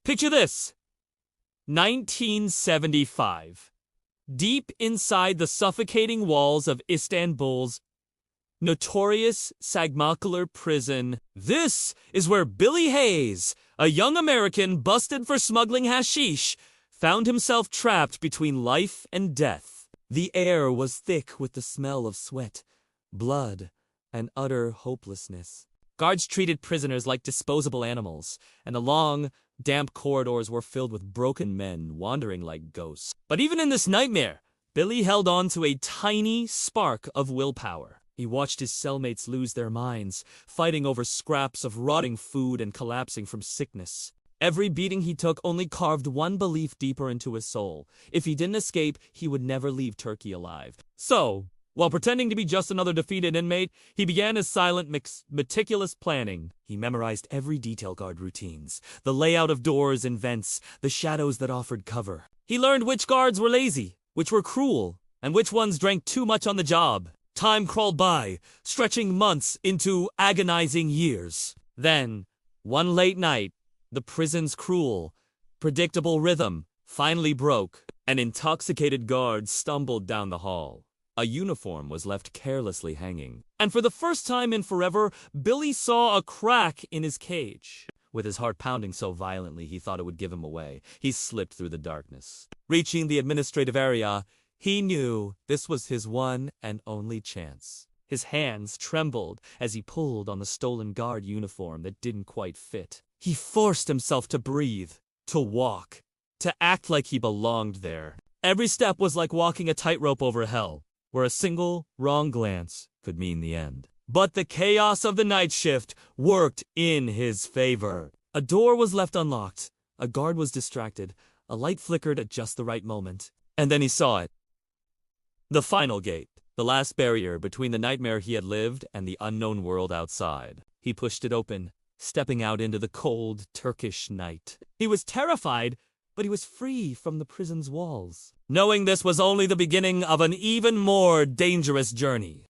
Picture this. 1975. Deep inside the suffocating walls of Istanbul's notorious Sagmakular prison, this is where Billy Hayes, a young American busted for smuggling hashish, found himself trapped between life and death. The air was thick with the smell of sweat, blood, and utter hopelessness. Guards treated prisoners like disposable animals, and the long, damp corridors were filled with broken men wandering like ghosts. But even in this nightmare, Billy held on to a tiny spark of willpower. He watched his cellmates lose their minds, fighting over scraps of rotting food and collapsing from sickness. Every beating he took only carved one belief deeper into his soul. If he didn't escape, he would never leave Turkey alive. So, while pretending to be just another defeated inmate, he began his silent, meticulous planning. He memorized every detail, guard routines, the layout of doors and vents, the shadows that offered cover. He learned which guards were lazy, which were cruel, and which ones drank too much on the job. Time crawled by, stretching months into agonizing years. Then, one late night, the prison's cruel, predictable rhythm finally broke. An intoxicated guard stumbled down the hall. A uniform was left carelessly hanging. And for the first time in forever, Billy saw a crack in his cage. With his heart pounding so violently he thought it would give him away, he slipped through the darkness. Reaching the administrative area, he knew this was his one and only chance. His hands trembled as he pulled on the stolen guard uniform that didn't quite fit. He forced himself to breathe, to walk, to act like he belonged there. Every step was like walking a tightrope over hell, where a single wrong glance could mean the end. But the chaos of the night shift worked in his favor. A door was left unlocked, a guard was distracted, a light flickered at just the right moment, and then he saw it. The final gate, the last barrier between the nightmare he had lived and the unknown world outside. He pushed it open, stepping out into the cold, Turkish night. He was terrified, but he was free from the prison's walls. Knowing this was only the beginning of an even more dangerous journey.